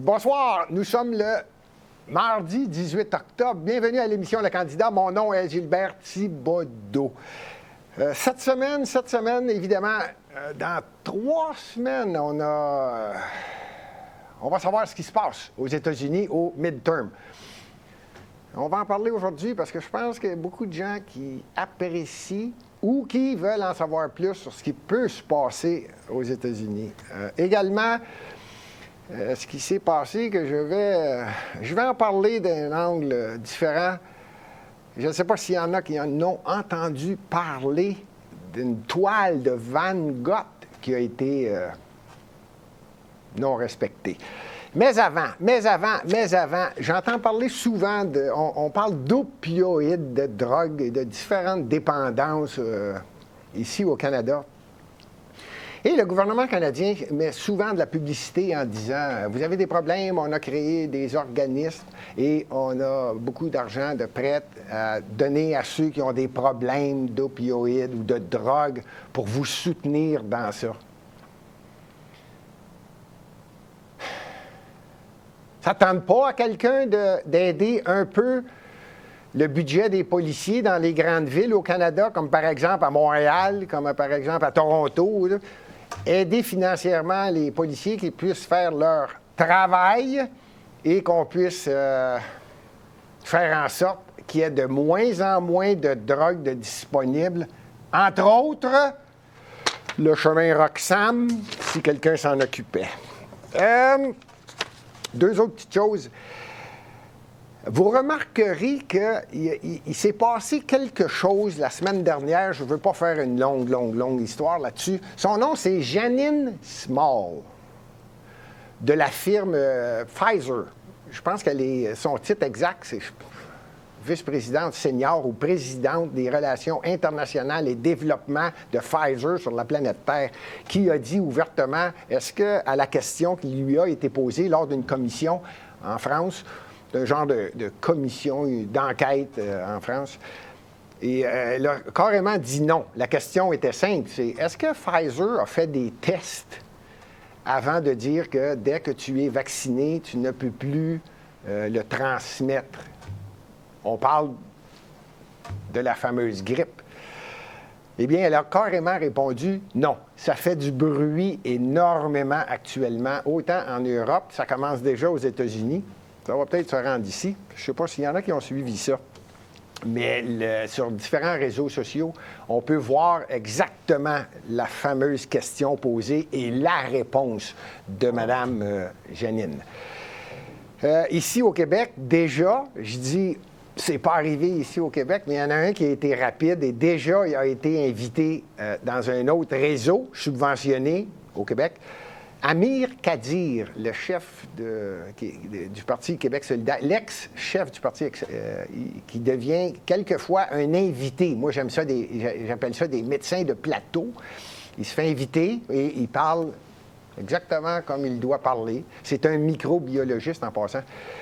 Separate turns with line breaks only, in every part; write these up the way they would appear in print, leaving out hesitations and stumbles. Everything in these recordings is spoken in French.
Bonsoir, nous sommes le mardi 18 octobre. Bienvenue à l'émission Le Candidat. Mon nom est Gilbert Thibodeau. Cette semaine, évidemment, dans 3 semaines, on va savoir ce qui se passe aux États-Unis au midterm. On va en parler aujourd'hui parce que je pense qu'il y a beaucoup de gens qui apprécient ou qui veulent en savoir plus sur ce qui peut se passer aux États-Unis. Également, ce qui s'est passé, que je vais en parler d'un angle différent. Je ne sais pas s'il y en a qui en ont entendu parler d'une toile de Van Gogh qui a été non respectée. Mais avant, j'entends parler souvent on parle d'opioïdes, de drogues et de différentes dépendances ici au Canada. Et le gouvernement canadien met souvent de la publicité en disant « Vous avez des problèmes, on a créé des organismes et on a beaucoup d'argent de prêt à donner à ceux qui ont des problèmes d'opioïdes ou de drogue pour vous soutenir dans ça. » Ça ne tente pas à quelqu'un d'aider un peu le budget des policiers dans les grandes villes au Canada, comme par exemple à Montréal, comme par exemple à Toronto, là. Aider financièrement les policiers qui puissent faire leur travail et qu'on puisse faire en sorte qu'il y ait de moins en moins de drogue disponible. Entre autres, le chemin Roxham, si quelqu'un s'en occupait. 2 autres petites choses. Vous remarquerez qu'il s'est passé quelque chose la semaine dernière. Je ne veux pas faire une longue histoire là-dessus. Son nom, c'est Janine Small, de la firme Pfizer. Je pense son titre exact, c'est vice-présidente senior ou présidente des relations internationales et développement de Pfizer sur la planète Terre, qui a dit ouvertement, est-ce que, à la question qui lui a été posée lors d'une commission en France, un genre de commission d'enquête en France. Et elle a carrément dit non. La question était simple, c'est est-ce que Pfizer a fait des tests avant de dire que dès que tu es vacciné, tu ne peux plus le transmettre? On parle de la fameuse grippe. Eh bien, elle a carrément répondu non. Ça fait du bruit énormément actuellement, autant en Europe, ça commence déjà aux États-Unis. Ça va peut-être se rendre ici. Je ne sais pas s'il y en a qui ont suivi ça. Mais sur différents réseaux sociaux, on peut voir exactement la fameuse question posée et la réponse de Mme Janine. Ici au Québec, déjà, je dis, c'est pas arrivé ici au Québec, mais il y en a un qui a été rapide et déjà, il a été invité dans un autre réseau subventionné au Québec. Amir Kadir, le chef du Parti Québec solidaire, l'ex-chef du Parti qui devient quelquefois un invité. Moi, j'appelle ça des médecins de plateau. Il se fait inviter et il parle exactement comme il doit parler. C'est un microbiologiste en passant.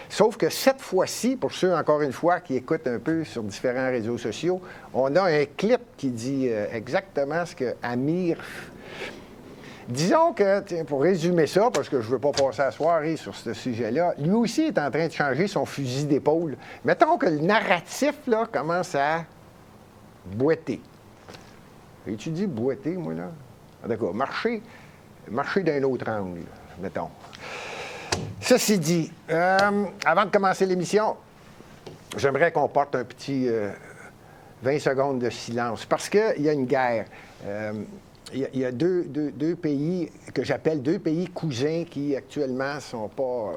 Sauf que cette fois-ci, pour ceux, encore une fois, qui écoutent un peu sur différents réseaux sociaux, on a un clip qui dit exactement ce que Amir... Disons que, pour résumer ça, parce que je ne veux pas passer la soirée sur ce sujet-là, lui aussi est en train de changer son fusil d'épaule. Mettons que le narratif, là, commence à boiter. Et tu dis boiter, moi, là? D'accord, marcher d'un autre angle, mettons. Ceci dit, avant de commencer l'émission, j'aimerais qu'on porte un petit 20 secondes de silence, parce qu'il y a une guerre. Il y a deux pays que j'appelle 2 pays cousins qui actuellement sont pas...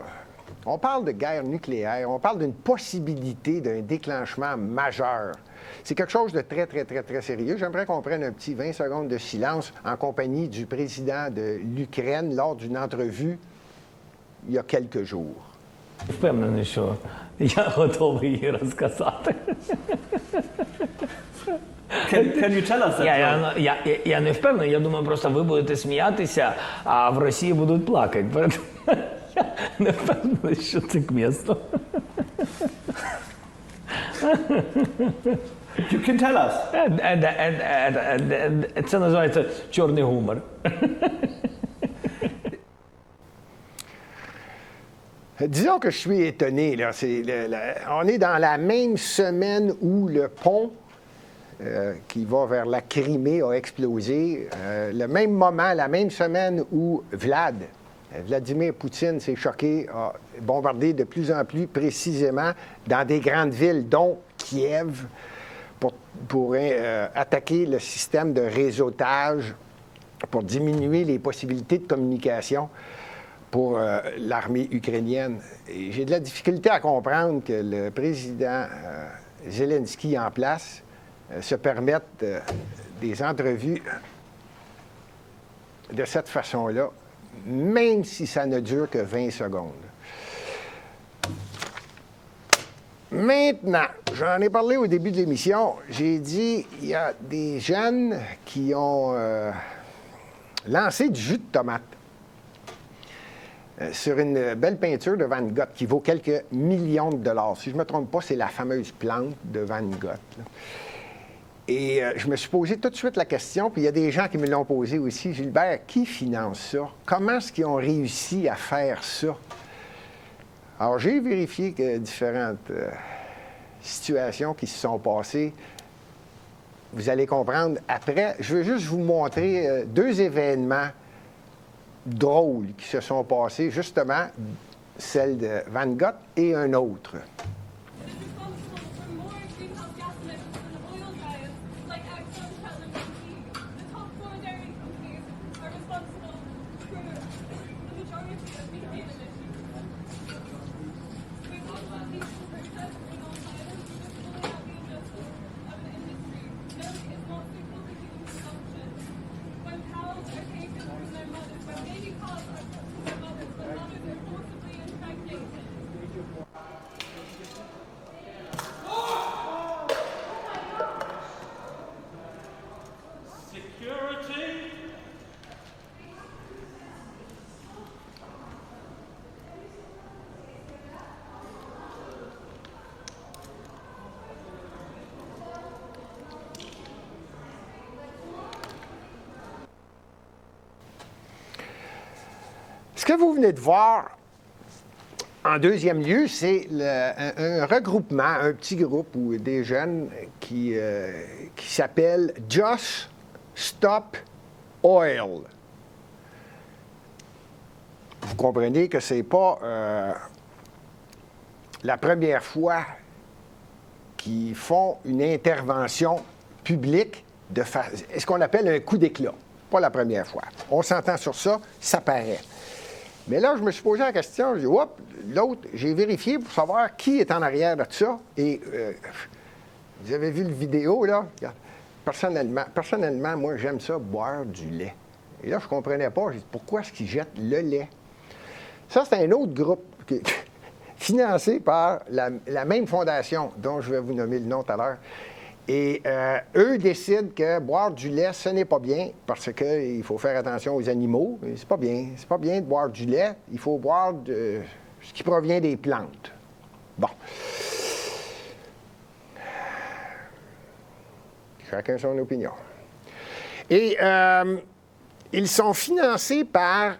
On parle de guerre nucléaire, on parle d'une possibilité d'un déclenchement majeur. C'est quelque chose de très, très, très, très sérieux. J'aimerais qu'on prenne un petit 20 secondes de silence en compagnie du président de l'Ukraine lors d'une entrevue il y a quelques jours.
Впевнений, що я готовий її розказати.
Can you tell us that?
Я не впевнений, я думаю, просто ви будете сміятися, а в Росії будуть плакати. Я не впевнений, що це к місту.
You can tell us.
Це називається чорний гумор.
Disons que je suis étonné. Là. On est dans la même semaine où le pont qui va vers la Crimée a explosé. Le même moment, la même semaine où Vladimir Poutine s'est choqué, a bombardé de plus en plus précisément dans des grandes villes, dont Kiev, pour attaquer le système de réseautage, pour diminuer les possibilités de communication pour l'armée ukrainienne. Et j'ai de la difficulté à comprendre que le président Zelensky en place se permette des entrevues de cette façon-là, même si ça ne dure que 20 secondes. Maintenant, j'en ai parlé au début de l'émission, j'ai dit il y a des jeunes qui ont lancé du jus de tomate sur une belle peinture de Van Gogh qui vaut quelques millions de dollars. Si je ne me trompe pas, c'est la fameuse plante de Van Gogh. Là. Et je me suis posé tout de suite la question, puis il y a des gens qui me l'ont posé aussi. Gilbert, qui finance ça? Comment est-ce qu'ils ont réussi à faire ça? Alors, j'ai vérifié que différentes situations qui se sont passées. Vous allez comprendre après. Je veux juste vous montrer deux événements drôles qui se sont passés, justement, celle de Van Gogh et un autre. Ce que vous venez de voir, en deuxième lieu, c'est un regroupement, un petit groupe ou des jeunes qui s'appelle Just Stop Oil. Vous comprenez que ce n'est pas la première fois qu'ils font une intervention publique de ce qu'on appelle un coup d'éclat. Pas la première fois. On s'entend sur ça, ça paraît. Mais là, je me suis posé la question, j'ai dit, hop, l'autre, j'ai vérifié pour savoir qui est en arrière de ça. Et vous avez vu le vidéo, là? Personnellement, moi, j'aime ça, boire du lait. Et là, je ne comprenais pas, j'ai dit, pourquoi est-ce qu'ils jettent le lait? Ça, c'est un autre groupe financé par la même fondation, dont je vais vous nommer le nom tout à l'heure. Et eux décident que boire du lait, ce n'est pas bien parce qu'il faut faire attention aux animaux. C'est pas bien. C'est pas bien de boire du lait. Il faut boire ce qui provient des plantes. Bon. Chacun son opinion. Et ils sont financés par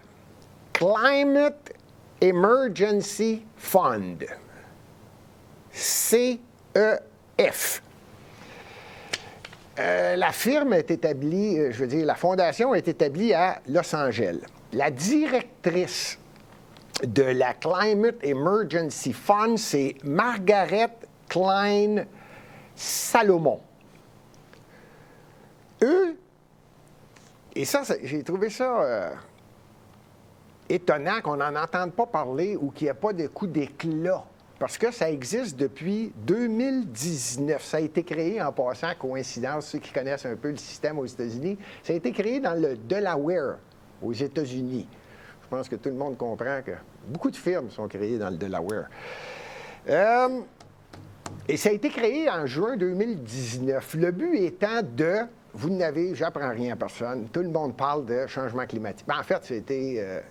Climate Emergency Fund. CEF. La firme est établie, la fondation est établie à Los Angeles. La directrice de la Climate Emergency Fund, c'est Margaret Klein Salomon. Eux, et ça, j'ai trouvé ça étonnant qu'on n'en entende pas parler ou qu'il n'y ait pas de coup d'éclat. Parce que ça existe depuis 2019. Ça a été créé, en passant, coïncidence, ceux qui connaissent un peu le système aux États-Unis, ça a été créé dans le Delaware, aux États-Unis. Je pense que tout le monde comprend que beaucoup de firmes sont créées dans le Delaware. Et ça a été créé en juin 2019. Le but étant vous n'avez, j'apprends rien à personne, tout le monde parle de changement climatique. En fait, c'était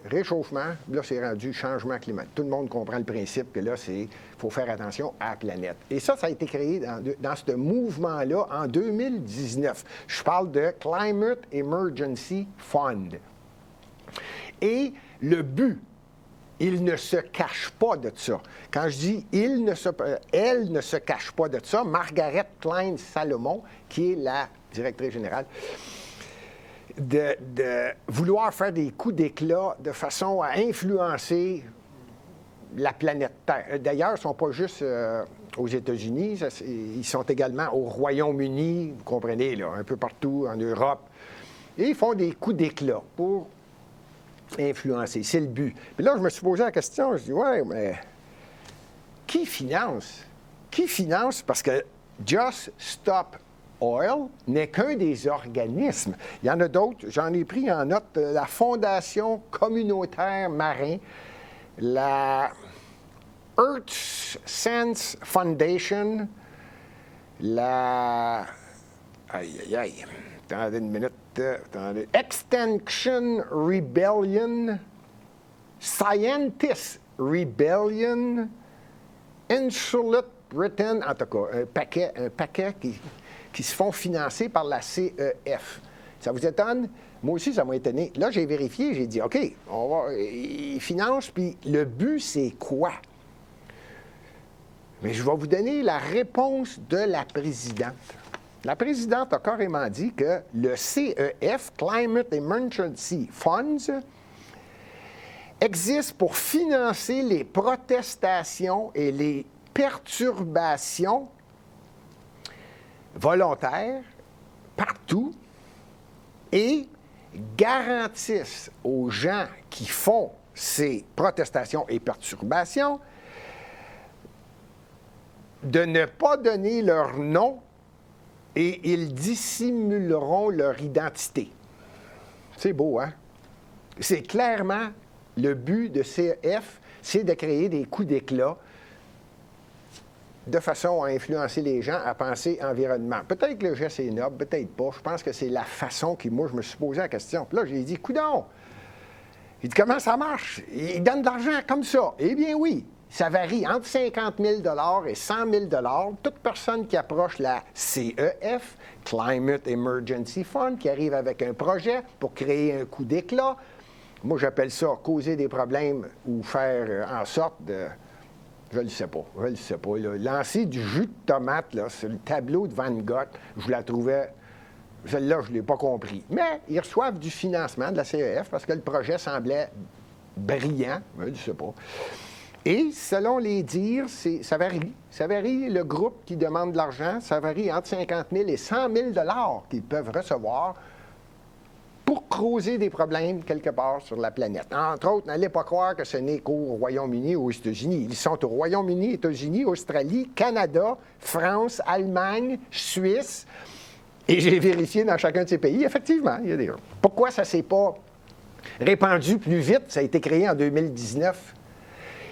réchauffement, là, c'est rendu changement climatique. Tout le monde comprend le principe que là, il faut faire attention à la planète. Et ça a été créé dans ce mouvement-là en 2019. Je parle de Climate Emergency Fund. Et le but il ne se cache pas de ça. Quand je dis elle ne se cache pas de ça, Margaret Klein-Salomon, qui est la directrice générale, de vouloir faire des coups d'éclat de façon à influencer la planète Terre. D'ailleurs, ils ne sont pas juste aux États-Unis, ils sont également au Royaume-Uni, vous comprenez, là, un peu partout en Europe. Et ils font des coups d'éclat pour influencer. C'est le but. Puis là, je me suis posé la question, je dis, ouais, mais qui finance? Qui finance? Parce que Just Stop Oil n'est qu'un des organismes. Il y en a d'autres. J'en ai pris en note la Fondation communautaire marin, la Earth Sense Foundation, la... Aïe. Attendez une minute. Attendez. Extinction Rebellion, Scientist Rebellion, Insulet Britain, en tout cas, un paquet qui se font financer par la CEF. Ça vous étonne? Moi aussi, ça m'a étonné. Là, j'ai vérifié, j'ai dit, OK, ils financent, puis le but, c'est quoi? Mais je vais vous donner la réponse de la présidente. La présidente a carrément dit que le CEF, Climate Emergency Funds, existe pour financer les protestations et les perturbations volontaires partout et garantissent aux gens qui font ces protestations et perturbations de ne pas donner leur nom et ils dissimuleront leur identité. C'est beau, hein? C'est clairement le but de CEF, c'est de créer des coups d'éclat de façon à influencer les gens à penser environnement. Peut-être que le geste est noble, peut-être pas. Je pense que c'est la façon qui, moi, je me suis posé la question. Puis là, j'ai dit, coudonc! Il dit, comment ça marche? Ils donnent de l'argent comme ça. Eh bien oui, ça varie entre 50 000 et 100 000 Toute personne qui approche la CEF, Climate Emergency Fund, qui arrive avec un projet pour créer un coup d'éclat, moi, j'appelle ça causer des problèmes ou faire en sorte de... Je ne le sais pas. Là. Lancer du jus de tomate là, sur le tableau de Van Gogh, je la trouvais... Celle-là, je ne l'ai pas compris. Mais ils reçoivent du financement de la CEF parce que le projet semblait brillant. Je ne sais pas. Et selon les dires, ça varie. Ça varie le groupe qui demande de l'argent. Ça varie entre 50 000 et 100 000 qu'ils peuvent recevoir pour causer des problèmes quelque part sur la planète. Entre autres, n'allez pas croire que ce n'est qu'au Royaume-Uni ou aux États-Unis. Ils sont au Royaume-Uni, États-Unis, Australie, Canada, France, Allemagne, Suisse. Et j'ai vérifié dans chacun de ces pays, effectivement, il y a des... Pourquoi ça ne s'est pas répandu plus vite? Ça a été créé en 2019.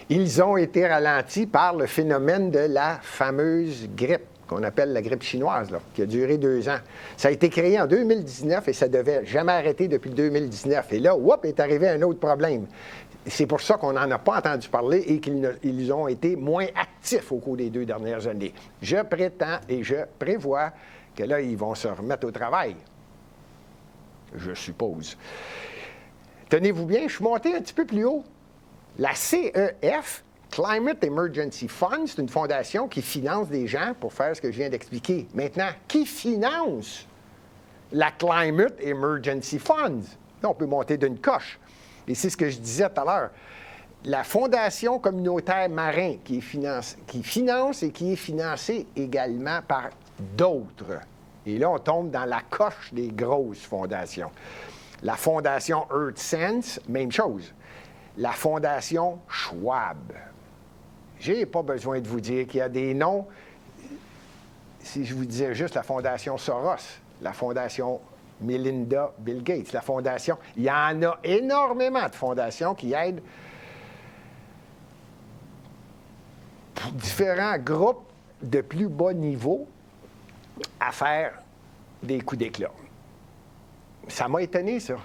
Ils ont été ralentis par le phénomène de la fameuse grippe, qu'on appelle la grippe chinoise, là, qui a duré 2 ans. Ça a été créé en 2019 et ça ne devait jamais arrêter depuis 2019. Et là, est arrivé un autre problème. C'est pour ça qu'on n'en a pas entendu parler et qu'ils ont été moins actifs au cours des 2 dernières années. Je prétends et je prévois que là, ils vont se remettre au travail. Je suppose. Tenez-vous bien, je suis monté un petit peu plus haut. La CEF, Climate Emergency Fund, c'est une fondation qui finance des gens pour faire ce que je viens d'expliquer. Maintenant, qui finance la Climate Emergency Fund? Là, on peut monter d'une coche. Et c'est ce que je disais tout à l'heure. La Fondation communautaire marin qui finance et qui est financée également par d'autres. Et là, on tombe dans la coche des grosses fondations. La Fondation Earth Sense, même chose. La Fondation Schwab. Je n'ai pas besoin de vous dire qu'il y a des noms. Si je vous disais juste la Fondation Soros, la Fondation Melinda Bill Gates, la Fondation... Il y en a énormément de fondations qui aident différents groupes de plus bas niveau à faire des coups d'éclat. Ça m'a étonné, ça.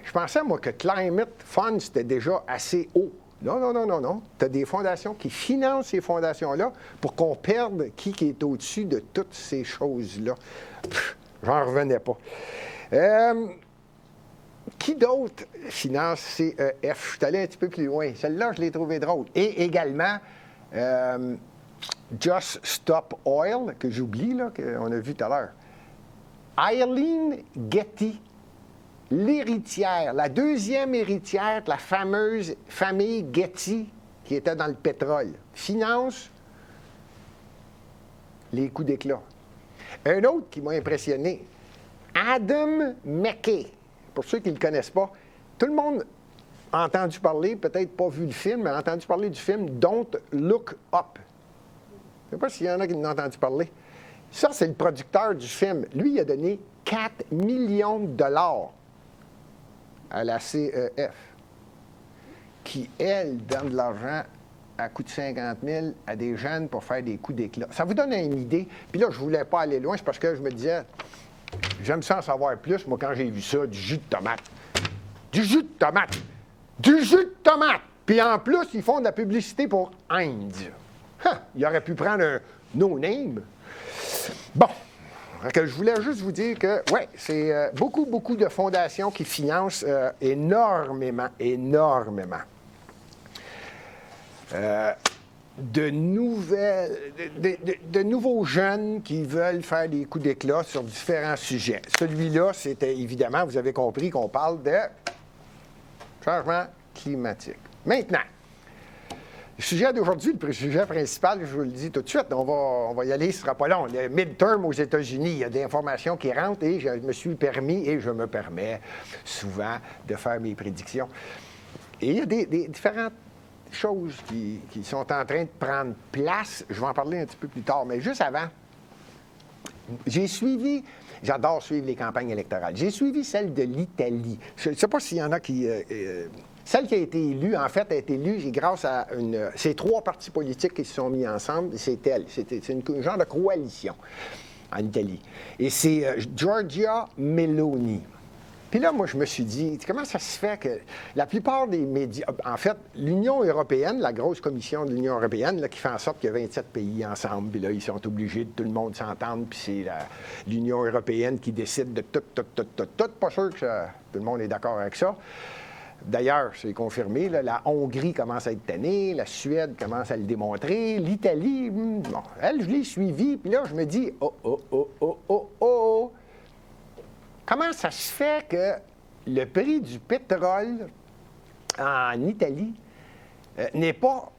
Je pensais, moi, que Climate Fund, c'était déjà assez haut. Non. Tu as des fondations qui financent ces fondations-là pour qu'on perde qui est au-dessus de toutes ces choses-là. J'en revenais pas. Qui d'autre finance CEF? Je suis allé un petit peu plus loin. Celle-là, je l'ai trouvée drôle. Et également, Just Stop Oil, que j'oublie, là, qu'on a vu tout à l'heure. Eileen Getty, l'héritière, la deuxième héritière de la fameuse famille Getty qui était dans le pétrole, finance les coups d'éclat. Un autre qui m'a impressionné, Adam McKay. Pour ceux qui ne le connaissent pas, tout le monde a entendu parler, peut-être pas vu le film, mais a entendu parler du film Don't Look Up. Je ne sais pas s'il y en a qui en ont entendu parler. Ça, c'est le producteur du film. Lui, il a donné 4 millions de dollars à la CEF, qui, elle, donne de l'argent à coût de 50 000 à des jeunes pour faire des coups d'éclat. Ça vous donne une idée. Puis là, je ne voulais pas aller loin, c'est parce que je me disais, j'aime ça en savoir plus, moi, quand j'ai vu ça, du jus de tomate. Du jus de tomate! Du jus de tomate! Puis en plus, ils font de la publicité pour Heinz. Il aurait pu prendre un no-name. Bon, je voulais juste vous dire que, oui, c'est beaucoup, beaucoup de fondations qui financent énormément de nouveaux jeunes qui veulent faire des coups d'éclat sur différents sujets. Celui-là, c'était évidemment, vous avez compris qu'on parle de changement climatique. Maintenant, le sujet d'aujourd'hui, le sujet principal, je vous le dis tout de suite, on va y aller, ce ne sera pas long. Le midterm aux États-Unis, il y a des informations qui rentrent et je me suis permis, et je me permets souvent de faire mes prédictions. Et il y a des différentes choses qui sont en train de prendre place. Je vais en parler un petit peu plus tard, mais juste avant, j'adore suivre les campagnes électorales. J'ai suivi celle de l'Italie. Je ne sais pas s'il y en a qui... celle qui a été élue, en fait, a été élue grâce à ces 3 partis politiques qui se sont mis ensemble. C'est elle. C'est un genre de coalition en Italie. Et c'est Giorgia Meloni. Puis là, moi, je me suis dit, comment ça se fait que la plupart des médias... En fait, l'Union européenne, la grosse commission de l'Union européenne, là, qui fait en sorte qu'il y a 27 pays ensemble, puis là, ils sont obligés de tout le monde s'entendre, puis c'est l'Union européenne qui décide de tout. Pas sûr que tout le monde est d'accord avec ça. D'ailleurs, c'est confirmé, là, la Hongrie commence à être tannée, la Suède commence à le démontrer, l'Italie, bon, elle, je l'ai suivie, puis là, je me dis, comment ça se fait que le prix du pétrole en Italie n'est pas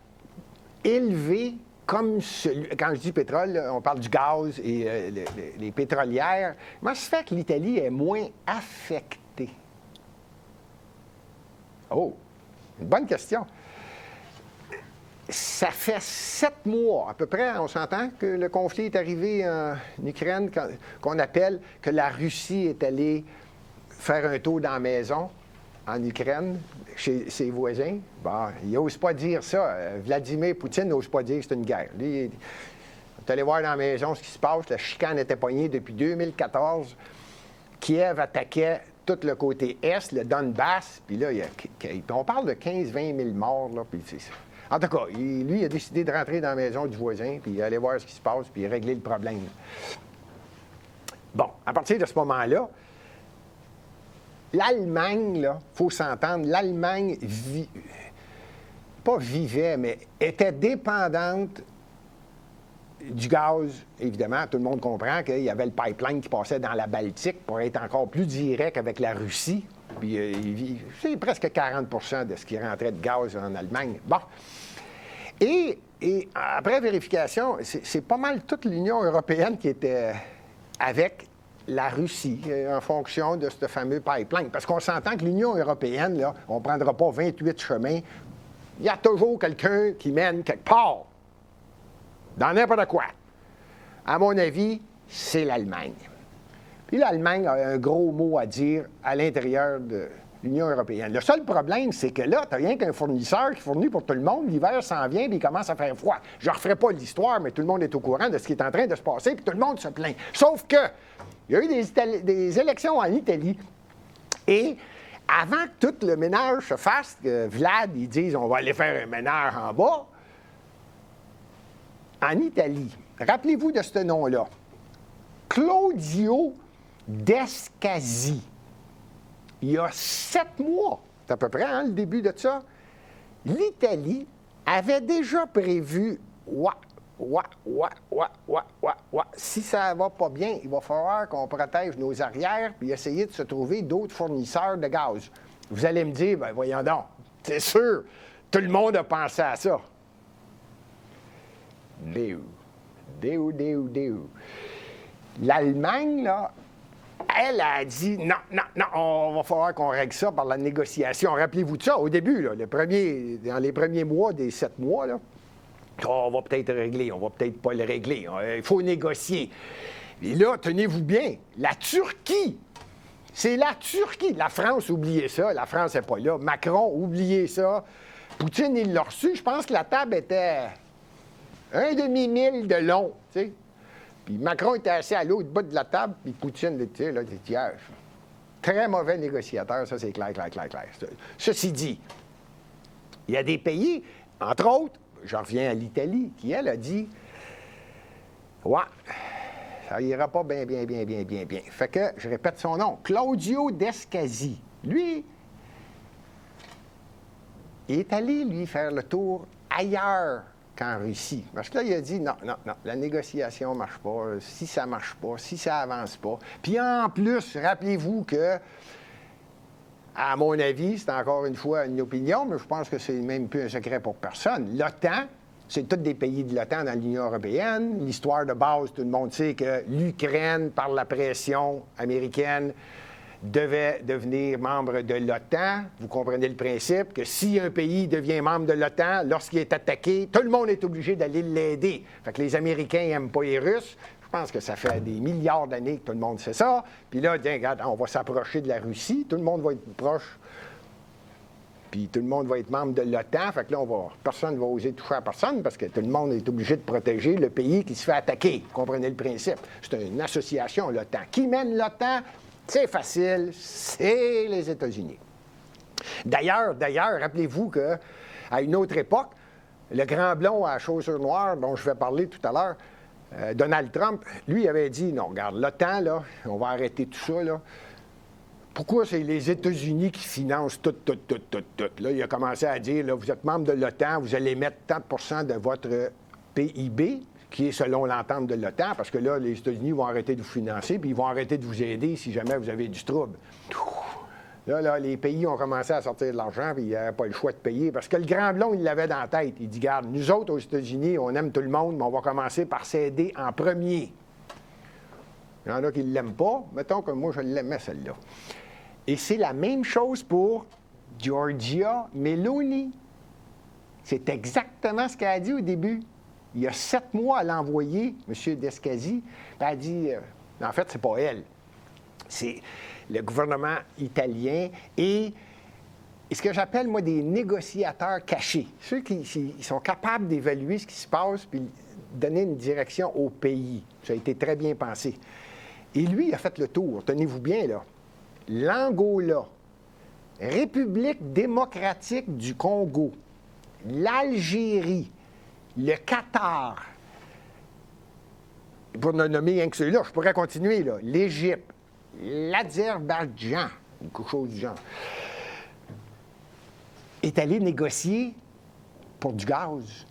élevé comme celui... Quand je dis pétrole, là, on parle du gaz et les pétrolières. Comment ça se fait que l'Italie est moins affectée? Oh, une bonne question. Ça fait 7 mois, à peu près, on s'entend que le conflit est arrivé en Ukraine, qu'on appelle que la Russie est allée faire un tour dans la maison en Ukraine, chez ses voisins. Bon, il n'ose pas dire ça. Vladimir Poutine n'ose pas dire que c'est une guerre. Lui, on est allé voir dans la maison ce qui se passe. La chicane était poignée depuis 2014. Kiev attaquait tout le côté est, le Donbass. Puis là, on parle de 15-20 000 morts. Là, puis en tout cas, lui, il a décidé de rentrer dans la maison du voisin, puis aller voir ce qui se passe, puis régler le problème. Bon, à partir de ce moment-là, l'Allemagne, là, il faut s'entendre, l'Allemagne pas vivait, mais était dépendante du gaz, évidemment. Tout le monde comprend qu'il y avait le pipeline qui passait dans la Baltique pour être encore plus direct avec la Russie. Puis c'est presque 40 % de ce qui rentrait de gaz en Allemagne. Bon. Et après vérification, c'est pas mal toute l'Union européenne qui était avec la Russie en fonction de ce fameux pipeline. Parce qu'on s'entend que l'Union européenne, là, on ne prendra pas 28 chemins. Il y a toujours quelqu'un qui mène quelque part, dans n'importe quoi. À mon avis, c'est l'Allemagne. Puis l'Allemagne a un gros mot à dire à l'intérieur de l'Union européenne. Le seul problème, c'est que là, tu n'as rien qu'un fournisseur qui fournit pour tout le monde. L'hiver s'en vient, puis il commence à faire froid. Je ne referai pas l'histoire, mais tout le monde est au courant de ce qui est en train de se passer, puis tout le monde se plaint. Sauf que il y a eu des élections en Italie, et avant que tout le ménage se fasse, que Vlad, ils disent on va aller faire un ménage en bas, en Italie, rappelez-vous de ce nom-là, Claudio Descasi il y a 7 mois, c'est à peu près le début de ça, l'Italie avait déjà prévu si ça va pas bien, il va falloir qu'on protège nos arrières puis essayer de se trouver d'autres fournisseurs de gaz. Vous allez me dire, ben voyons donc, c'est sûr, tout le monde a pensé à ça. L'Allemagne, là, elle a dit non, on va falloir qu'on règle ça par la négociation. Rappelez-vous de ça, au début, là, dans les premiers mois des 7 mois, là, on va peut-être régler, on va peut-être pas le régler. Il faut négocier. Et là, tenez-vous bien, la Turquie, c'est la Turquie. La France, oubliez ça, la France n'est pas là. Macron, oubliez ça. Poutine, il l'a reçu. Je pense que la table était un demi-mille de long, tu sais. Puis Macron était assis à l'autre bout de la table, puis Poutine, tu sais, là, hier. Très mauvais négociateur, ça, c'est clair. Ceci dit, il y a des pays, entre autres, je reviens à l'Italie, qui, elle, a dit ouais, ça ira pas bien. Fait que, je répète son nom, Claudio Descasi. Lui, il est allé, lui, faire le tour ailleurs qu'en Russie. Parce que là, il a dit non, la négociation ne marche pas, si ça ne marche pas, si ça avance pas. Puis en plus, rappelez-vous que, à mon avis, c'est encore une fois une opinion, mais je pense que c'est même plus un secret pour personne. L'OTAN, c'est tous des pays de l'OTAN dans l'Union européenne. L'histoire de base, tout le monde sait que l'Ukraine, par la pression américaine, devait devenir membre de l'OTAN. Vous comprenez le principe que si un pays devient membre de l'OTAN, lorsqu'il est attaqué, tout le monde est obligé d'aller l'aider. Fait que les Américains n'aiment pas les Russes. Je pense que ça fait des milliards d'années que tout le monde sait ça. Puis là, tiens, regarde, on va s'approcher de la Russie. Tout le monde va être proche. Puis tout le monde va être membre de l'OTAN. Fait que là, personne ne va oser toucher à personne parce que tout le monde est obligé de protéger le pays qui se fait attaquer. Vous comprenez le principe? C'est une association, l'OTAN. Qui mène l'OTAN? C'est facile, c'est les États-Unis. D'ailleurs, rappelez-vous qu'à une autre époque, le grand blond à chaussures noires dont je vais parler tout à l'heure, Donald Trump, lui avait dit, non, regarde, l'OTAN, là, on va arrêter tout ça, là. Pourquoi c'est les États-Unis qui financent tout? Là, il a commencé à dire, là, vous êtes membre de l'OTAN, vous allez mettre tant de pourcents de votre PIB, qui est selon l'entente de l'OTAN, parce que là, les États-Unis vont arrêter de vous financer, puis ils vont arrêter de vous aider si jamais vous avez du trouble. Là, les pays ont commencé à sortir de l'argent, puis il n'y avait pas le choix de payer, parce que le grand blond, il l'avait dans la tête. Il dit, regarde, nous autres, aux États-Unis, on aime tout le monde, mais on va commencer par s'aider en premier. Il y en a qui ne l'aiment pas. Mettons que moi, je l'aimais, celle-là. Et c'est la même chose pour Giorgia Meloni. C'est exactement ce qu'elle a dit au début. Il y a 7 mois, elle a envoyé, M. Descasi, elle a dit, en fait, c'est pas elle. C'est le gouvernement italien et ce que j'appelle, moi, des négociateurs cachés. Ceux qui sont capables d'évaluer ce qui se passe puis donner une direction au pays. Ça a été très bien pensé. Et lui, il a fait le tour. Tenez-vous bien, là. L'Angola, République démocratique du Congo, l'Algérie, le Qatar, pour ne nommer rien que ceux-là, je pourrais continuer, là, l'Égypte, l'Azerbaïdjan, ou quelque chose du genre, est allé négocier pour du gaz,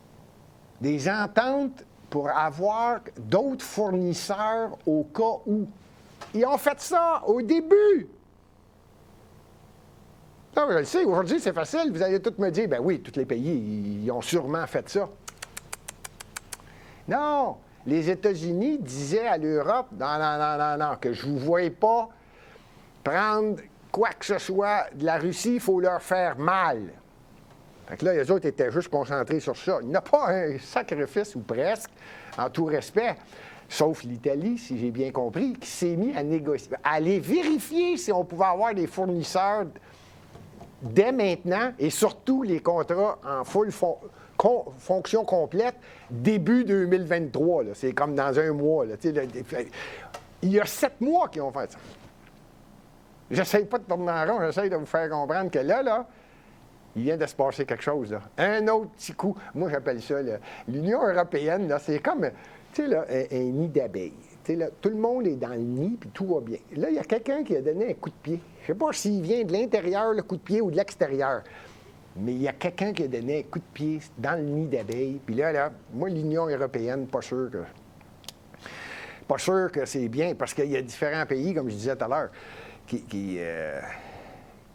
des ententes pour avoir d'autres fournisseurs au cas où. Ils ont fait ça au début. Non, je le sais, aujourd'hui, c'est facile. Vous allez tous me dire, ben oui, tous les pays, ils ont sûrement fait ça. Non, les États-Unis disaient à l'Europe, non, que je ne vous voyais pas prendre quoi que ce soit de la Russie, il faut leur faire mal. Fait que là, les autres étaient juste concentrés sur ça. Il n'y a pas un sacrifice, ou presque, en tout respect, sauf l'Italie, si j'ai bien compris, qui s'est mis à négocier, à aller vérifier si on pouvait avoir des fournisseurs dès maintenant, et surtout les contrats en full fonction complète, début 2023. Là. C'est comme dans un mois. Là, il y a 7 mois qu'ils ont fait ça. J'essaie pas de tourner en rond, j'essaie de vous faire comprendre que là, il vient de se passer quelque chose. Là. Un autre petit coup. Moi, j'appelle ça l'Union européenne, là, c'est comme un nid d'abeilles. Tu sais, là, tout le monde est dans le nid, puis tout va bien. Là, il y a quelqu'un qui a donné un coup de pied. Je ne sais pas s'il vient de l'intérieur, le coup de pied, ou de l'extérieur. Mais il y a quelqu'un qui a donné un coup de pied dans le nid d'abeilles. Puis là, moi, l'Union européenne, pas sûr que c'est bien, parce qu'il y a différents pays, comme je disais tout à l'heure, qui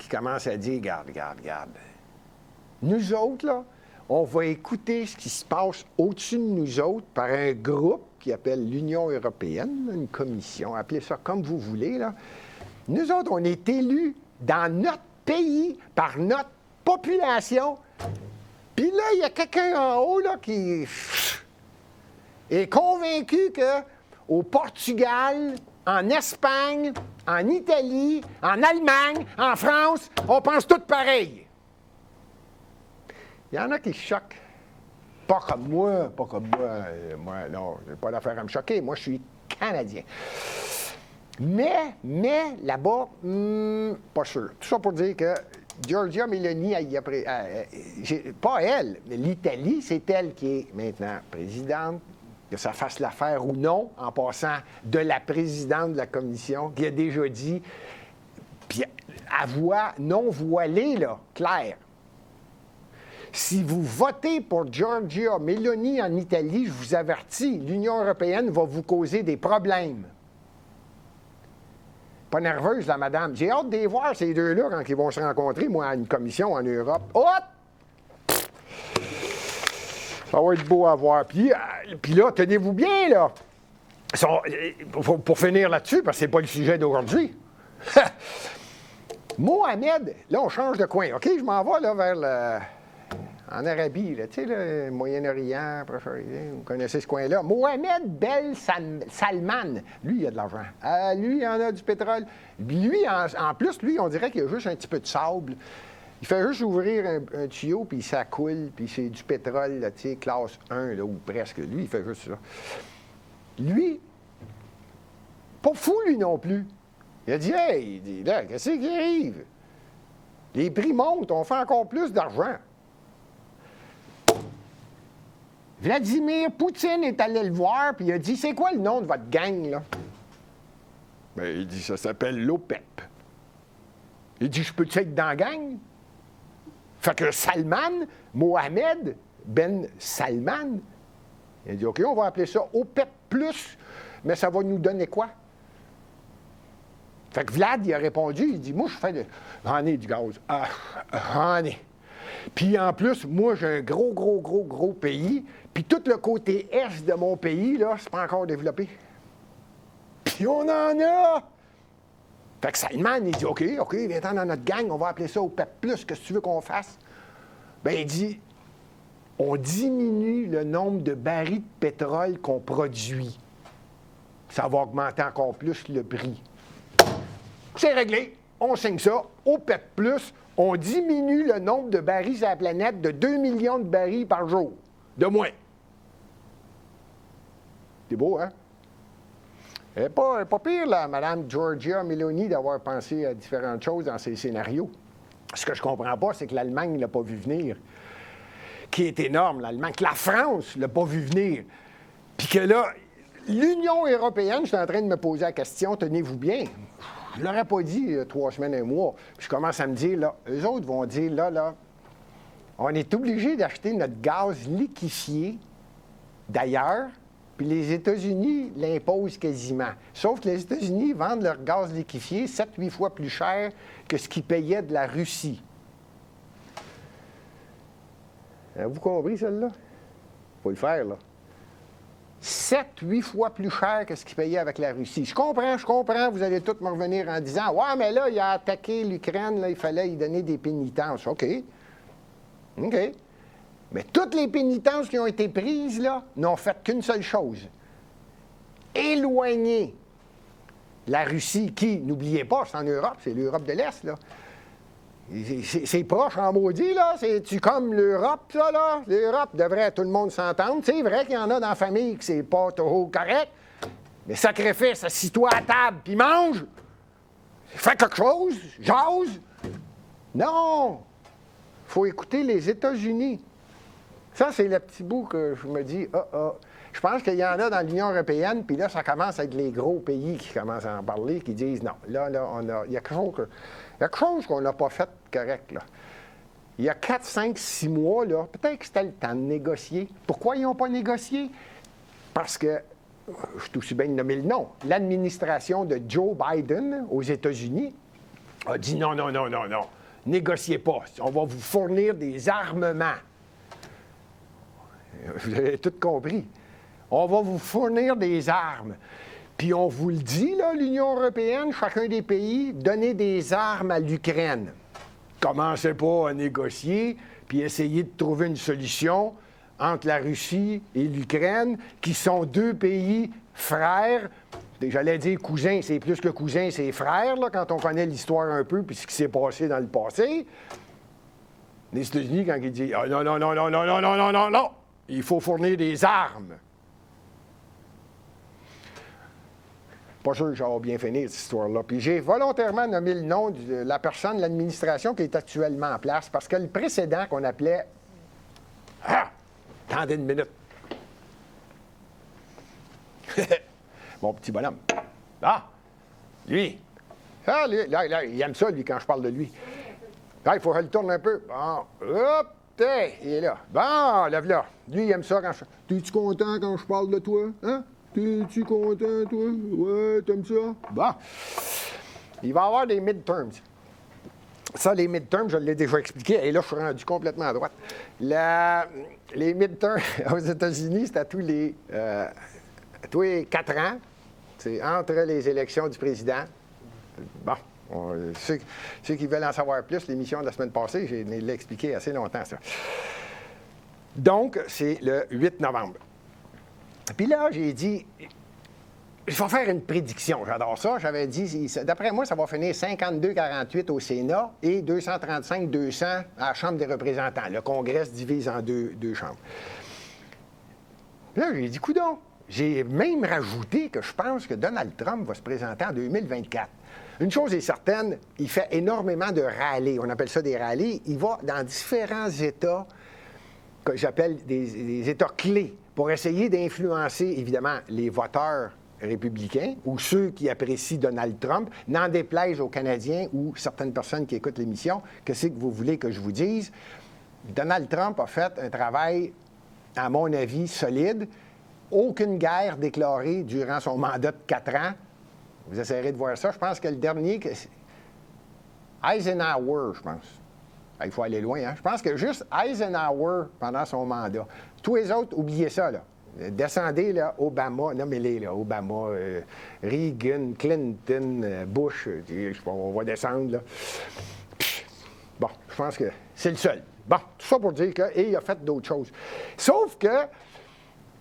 commencent à dire, regarde. Nous autres, là, on va écouter ce qui se passe au-dessus de nous autres par un groupe qui appelle l'Union européenne, une commission, appelez ça comme vous voulez, là. Nous autres, on est élus dans notre pays par notre population. Puis là, il y a quelqu'un en haut là, qui est convaincu qu'au Portugal, en Espagne, en Italie, en Allemagne, en France, on pense tout pareil. Il y en a qui se choquent. Pas comme moi. Moi, non, j'ai pas d'affaire à me choquer. Moi, je suis Canadien. Mais là-bas, pas sûr. Tout ça pour dire que Giorgia Meloni, pas elle, mais l'Italie, c'est elle qui est maintenant présidente. Que ça fasse l'affaire ou non, en passant de la présidente de la commission, qui a déjà dit, puis à voix non voilée, là, claire. Si vous votez pour Giorgia Meloni en Italie, je vous avertis, l'Union européenne va vous causer des problèmes. Pas nerveuse, la madame. J'ai hâte de les voir, ces deux-là, quand ils vont se rencontrer, moi, à une commission en Europe. Oh! Ça va être beau à voir. Puis là, tenez-vous bien, là. Pour finir là-dessus, parce que c'est pas le sujet d'aujourd'hui. Mohamed, là, on change de coin, OK? Je m'en vais, là, vers en Arabie, là, tu sais, le Moyen-Orient, vous connaissez ce coin-là. Mohamed Ben Salman, lui, il a de l'argent. Lui, il en a du pétrole. Lui, en plus, lui, on dirait qu'il a juste un petit peu de sable. Il fait juste ouvrir un tuyau, puis ça coule, puis c'est du pétrole, là, tu sais, classe 1, là, ou presque. Lui, il fait juste ça. Lui, pas fou, lui non plus. Il a dit, hey, là, qu'est-ce qui arrive? Les prix montent, on fait encore plus d'argent. Vladimir Poutine est allé le voir, puis il a dit, c'est quoi le nom de votre gang, là? Bien, il dit, ça s'appelle l'OPEP. Il dit, je peux-tu être dans la gang? Fait que Salman, Mohamed Ben Salman, il a dit, OK, on va appeler ça OPEP+, mais ça va nous donner quoi? Fait que Vlad, il a répondu, il dit, moi, je fais j'en ai du gaz. Ah, j'en ai. Puis en plus, moi, j'ai un gros pays, puis tout le côté est de mon pays, là, c'est pas encore développé. Puis on en a! Fait que Salman, il dit, OK, viens-t'en dans notre gang, on va appeler ça OPEP+, qu'est-ce que tu veux qu'on fasse? Bien, il dit, on diminue le nombre de barils de pétrole qu'on produit. Ça va augmenter encore plus le prix. C'est réglé, on signe ça, OPEP+, on diminue le nombre de barils sur la planète de 2 millions de barils par jour, de moins. C'est beau, hein? Elle n'est pas pire, là, Mme Giorgia Meloni, d'avoir pensé à différentes choses dans ses scénarios. Ce que je ne comprends pas, c'est que l'Allemagne ne l'a pas vu venir, qui est énorme, l'Allemagne, que la France ne l'a pas vu venir. Puis que là, l'Union européenne, je suis en train de me poser la question, tenez-vous bien, je ne l'aurais pas dit 3 semaines, 1 mois. Puis je commence à me dire, là, eux autres vont dire, là, on est obligé d'acheter notre gaz liquéfié d'ailleurs, puis les États-Unis l'imposent quasiment. Sauf que les États-Unis vendent leur gaz liquéfié 7-8 fois plus cher que ce qu'ils payaient de la Russie. Avez-vous compris, celle-là? Il faut le faire, là. 7-8 fois plus cher que ce qu'ils payaient avec la Russie. Je comprends, vous allez tous me revenir en disant « Ouais, mais là, il a attaqué l'Ukraine, là, il fallait y donner des pénitences. » OK. Mais toutes les pénitences qui ont été prises, là, n'ont fait qu'une seule chose. Éloigner la Russie, qui, n'oubliez pas, c'est en Europe, c'est l'Europe de l'Est, là. C'est proche en maudit, là. C'est-tu comme l'Europe, ça, là? L'Europe devrait tout le monde s'entendre. C'est vrai qu'il y en a dans la famille que c'est pas trop correct. Mais sacrifice, assis-toi à table, puis mange. Fais quelque chose, jase. Non! Faut écouter les États-Unis. Ça, c'est le petit bout que je me dis, Je pense qu'il y en a dans l'Union européenne, puis là, ça commence à être les gros pays qui commencent à en parler, qui disent non. Là, il y a quelque chose qu'on n'a pas fait correct, là. Il y a 4, 5, 6 mois, là, peut-être que c'était le temps de négocier. Pourquoi ils n'ont pas négocié? Parce que, je suis aussi bien de nommer le nom, l'administration de Joe Biden aux États-Unis a dit non, négociez pas. On va vous fournir des armements. Vous avez tout compris. On va vous fournir des armes. Puis on vous le dit, là, l'Union européenne, chacun des pays, donnez des armes à l'Ukraine. Commencez pas à négocier, puis essayez de trouver une solution entre la Russie et l'Ukraine, qui sont deux pays frères. J'allais dire cousins, c'est plus que cousins, c'est frères, là, quand on connaît l'histoire un peu, puis ce qui s'est passé dans le passé. Les États-Unis, quand ils disent « non, il faut fournir des armes ». Pas sûr que ça va bien finir, cette histoire-là. Puis j'ai volontairement nommé le nom de la personne de l'administration qui est actuellement en place, parce que le précédent qu'on appelait... Ah! Attendez une minute. Mon petit bonhomme. Ah! Lui. Ah, lui, là, il aime ça, lui, quand je parle de lui. Là, il faut que je le tourne un peu. Bon. Hop! Il est là. Bon, lève-là. Lui, il aime ça quand je... T'es-tu content quand je parle de toi? Hein? T'es-tu content, toi? Ouais, t'aimes ça? Bon. Il va y avoir des midterms. Ça, les midterms, je l'ai déjà expliqué, et là, je suis rendu complètement à droite. Les midterms aux États-Unis, c'est à tous les 4 ans. C'est entre les élections du président. Bon, ceux qui veulent en savoir plus, l'émission de la semaine passée, je l'ai expliqué assez longtemps, ça. Donc, c'est le 8 novembre. Puis là, j'ai dit, je vais faire une prédiction. J'adore ça. J'avais dit, d'après moi, ça va finir 52-48 au Sénat et 235-200 à la Chambre des représentants. Le Congrès se divise en deux chambres. Là, j'ai dit, coudonc. J'ai même rajouté que je pense que Donald Trump va se présenter en 2024. Une chose est certaine, il fait énormément de rallyes. On appelle ça des rallyes. Il va dans différents États que j'appelle des États clés, pour essayer d'influencer, évidemment, les voteurs républicains ou ceux qui apprécient Donald Trump, n'en déplaise aux Canadiens ou certaines personnes qui écoutent l'émission. Qu'est-ce que vous voulez que je vous dise? Donald Trump a fait un travail, à mon avis, solide. Aucune guerre déclarée durant son mandat de 4 ans. Vous essayerez de voir ça. Je pense que le dernier... Eisenhower, je pense. Il faut aller loin, hein? Je pense que juste Eisenhower, pendant son mandat. Tous les autres, oubliez ça, là. Descendez, là, Obama, nommez-les, là, Obama, Reagan, Clinton, Bush, on va descendre, là. Bon, je pense que c'est le seul. Bon, tout ça pour dire qu'il a fait d'autres choses. Sauf que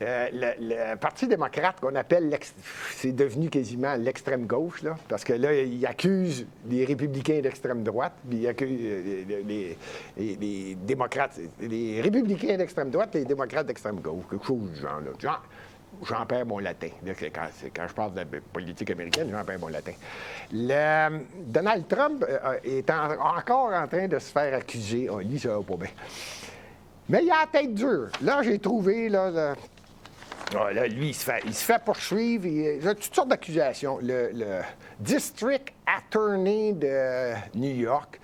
le Parti démocrate, qu'on appelle, c'est devenu quasiment l'extrême gauche, là, parce que là, il accuse les républicains d'extrême droite, puis il accuse les démocrates, les républicains d'extrême droite, les démocrates d'extrême gauche, quelque chose du genre, là. J'en perds mon latin. Quand je parle de la politique américaine, j'en perds mon latin. Donald Trump est encore en train de se faire accuser. Oh, lui, ça va pas bien. Mais il a la tête dure. Là, j'ai trouvé, là, lui, il se fait poursuivre. Il a toutes sortes d'accusations. Le District Attorney de New York,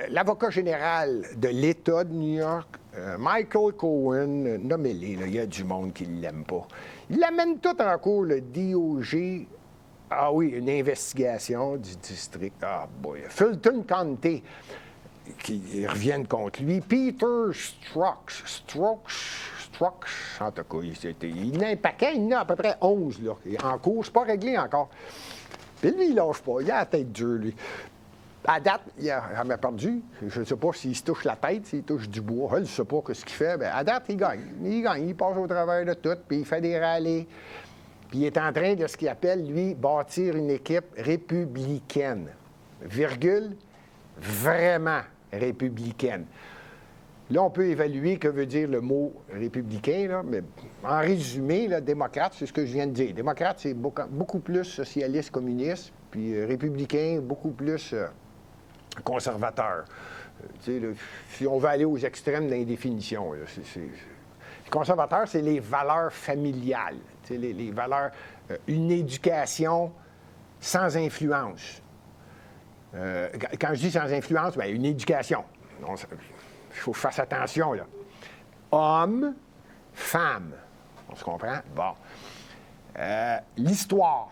l'avocat général de l'État de New York, Michael Cohen, nommez-les, il y a du monde qui ne l'aime pas. Il l'amène tout en cours, le DOJ. Ah oui, une investigation du district. Ah boy, Fulton County, qui reviennent contre lui. Peter Strzok, en tout cas, il en a un paquet, il en a à peu près 11 là, en cours. C'est pas réglé encore. Puis lui, il lâche pas. Il a la tête dure, lui. À date, il a perdu. Je ne sais pas s'il se touche la tête, s'il touche du bois. Je ne sais pas ce qu'il fait. Mais à date, il gagne. Il passe au travers de tout, puis il fait des rallyes. Puis il est en train de ce qu'il appelle, lui, bâtir une équipe républicaine. Virgule, vraiment républicaine. Là, on peut évaluer que veut dire le mot républicain, là, mais en résumé, là, démocrate, c'est ce que je viens de dire. Démocrate, c'est beaucoup plus socialiste, communiste, puis républicain, beaucoup plus conservateur. Tu sais, là, si on veut aller aux extrêmes dans les définitions, là, Conservateur, c'est les valeurs familiales, les valeurs, une éducation sans influence. Quand je dis sans influence, bien, une éducation. Il faut que je fasse attention, là. Homme, femme. On se comprend? Bon. L'histoire.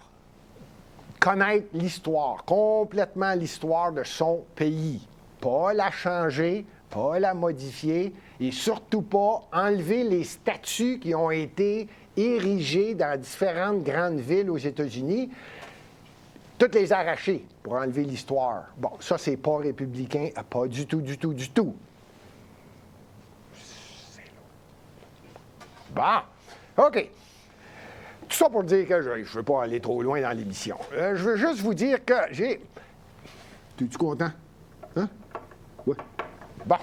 Connaître l'histoire, complètement l'histoire de son pays. Pas la changer, pas la modifier et surtout pas enlever les statues qui ont été érigées dans différentes grandes villes aux États-Unis, toutes les arracher pour enlever l'histoire. Bon, ça, c'est pas républicain, pas du tout, du tout, du tout. Bon, OK. Tout ça pour dire que je ne veux pas aller trop loin dans l'émission. Je veux juste vous dire que j'ai... Es-tu content? Hein? Oui. Bon.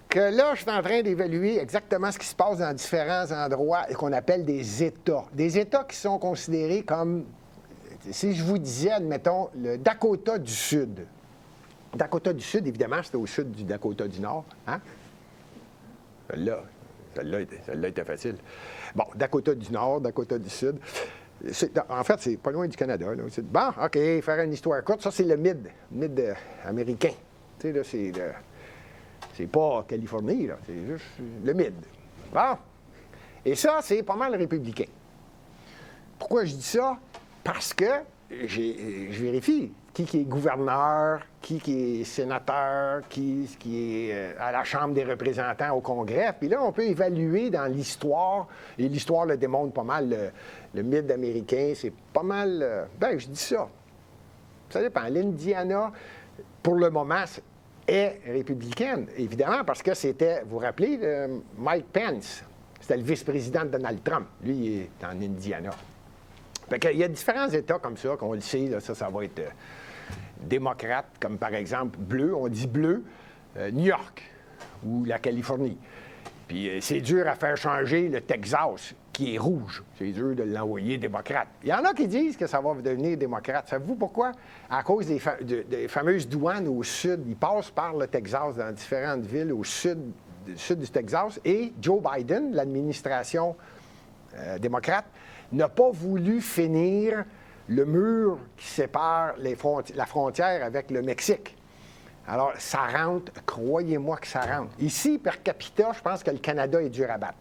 Que là, je suis en train d'évaluer exactement ce qui se passe dans différents endroits et qu'on appelle des États. Des États qui sont considérés comme... Si je vous disais, admettons, le Dakota du Sud. Dakota du Sud, évidemment, c'était au sud du Dakota du Nord. Hein? Celle-là était facile. Bon, Dakota du Nord, Dakota du Sud. En fait, c'est pas loin du Canada. Là. Bon, OK, faire une histoire courte, ça, c'est le mid américain. Tu sais, là, c'est pas Californie, là, c'est juste le mid. Bon. Et ça, c'est pas mal républicain. Pourquoi je dis ça? Parce que je vérifie qui est gouverneur, qui est sénateur, qui est à la Chambre des représentants au Congrès. Puis là, on peut évaluer dans l'histoire, et l'histoire le démontre pas mal, le mythe américain, c'est pas mal... je dis ça. Ça dépend. L'Indiana, pour le moment, est républicaine, évidemment, parce que c'était, vous vous rappelez, Mike Pence, c'était le vice-président de Donald Trump. Lui, il est en Indiana. Fait qu'il y a différents États comme ça, qu'on le sait, là, ça va être démocrate, comme par exemple bleu, on dit bleu, New York ou la Californie. Puis c'est dur à faire changer le Texas, qui est rouge. C'est dur de l'envoyer démocrate. Il y en a qui disent que ça va devenir démocrate. Savez-vous pourquoi? À cause des fameuses douanes au sud. Ils passent par le Texas dans différentes villes au sud du Texas. Et Joe Biden, l'administration démocrate, n'a pas voulu finir le mur qui sépare la frontière avec le Mexique. Alors, ça rentre, croyez-moi que ça rentre. Ici, per capita, je pense que le Canada est dur à battre.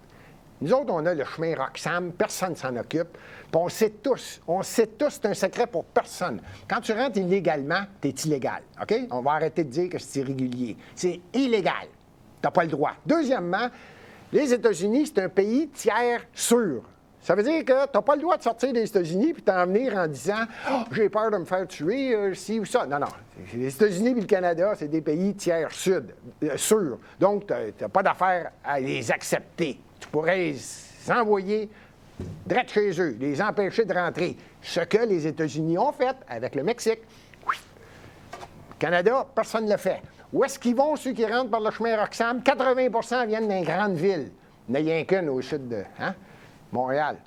Nous autres, on a le chemin Roxham, personne ne s'en occupe. Puis on sait tous, c'est un secret pour personne. Quand tu rentres illégalement, tu es illégal, OK? On va arrêter de dire que c'est irrégulier. C'est illégal. Tu n'as pas le droit. Deuxièmement, les États-Unis, c'est un pays tiers sûr. Ça veut dire que tu n'as pas le droit de sortir des États-Unis puis t'en venir en disant « Oh, j'ai peur de me faire tuer, ci ou ça. » Non, non. Les États-Unis et le Canada, c'est des pays tiers sûrs. Donc, tu n'as pas d'affaire à les accepter. Tu pourrais les envoyer direct chez eux, les empêcher de rentrer. Ce que les États-Unis ont fait avec le Mexique. Le Canada, personne ne le fait. Où est-ce qu'ils vont, ceux qui rentrent par le chemin Roxham? 80% viennent d'une grande ville. Il n'y en a rien qu'une au sud de... Hein? Montréal.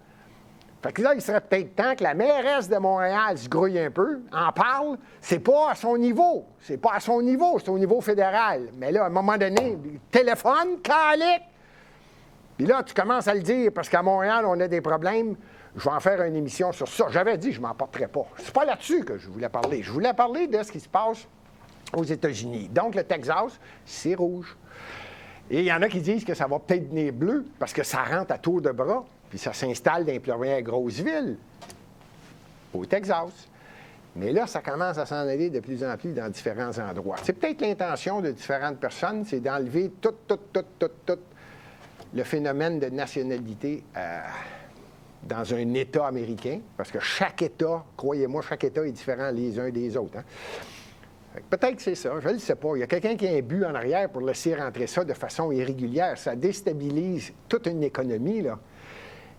Fait que là, il serait peut-être temps que la mairesse de Montréal se grouille un peu, en parle. C'est pas à son niveau. C'est pas à son niveau, c'est au niveau fédéral. Mais là, à un moment donné, téléphone, calique. Puis là, tu commences à le dire, parce qu'à Montréal, on a des problèmes. Je vais en faire une émission sur ça. J'avais dit, je m'en porterais pas. C'est pas là-dessus que je voulais parler. Je voulais parler de ce qui se passe aux États-Unis. Donc, le Texas, c'est rouge. Et il y en a qui disent que ça va peut-être devenir bleu, parce que ça rentre à tour de bras. Puis ça s'installe dans les premières grosses villes, au Texas. Mais là, ça commence à s'en aller de plus en plus dans différents endroits. C'est peut-être l'intention de différentes personnes, c'est d'enlever tout le phénomène de nationalité dans un État américain, parce que chaque État, croyez-moi, chaque État est différent les uns des autres. Hein? Peut-être que c'est ça, je ne le sais pas. Il y a quelqu'un qui a un but en arrière pour laisser rentrer ça de façon irrégulière. Ça déstabilise toute une économie, là.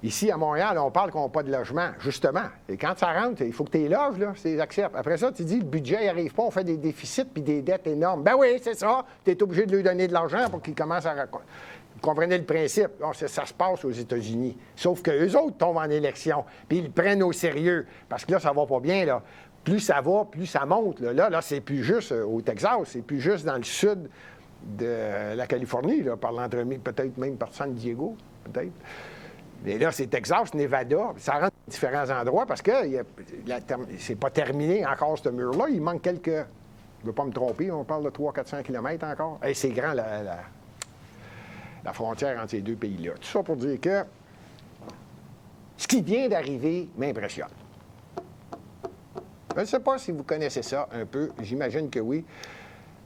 Ici, à Montréal, on parle qu'on n'a pas de logement, justement. Et quand ça rentre, il faut que tu les loges, là, tu les acceptes. Après ça, tu dis, le budget n'y arrive pas, on fait des déficits puis des dettes énormes. Ben oui, c'est ça. Tu es obligé de lui donner de l'argent pour qu'il commence à... Vous comprenez le principe? Bon, ça se passe aux États-Unis. Sauf qu'eux autres tombent en élection, puis ils le prennent au sérieux. Parce que là, ça va pas bien, là. Plus ça va, plus ça monte. Là, c'est plus juste au Texas, c'est plus juste dans le sud de la Californie, là, par l'entremise, peut-être même par San Diego, peut-être. Mais là, c'est Texas, Nevada. Ça rentre dans différents endroits parce que c'est pas terminé encore, ce mur-là. Il manque quelques... Je ne veux pas me tromper, on parle de 300-400 km encore. Hey, c'est grand, la frontière entre ces deux pays-là. Tout ça pour dire que ce qui vient d'arriver m'impressionne. Je ne sais pas si vous connaissez ça un peu. J'imagine que oui.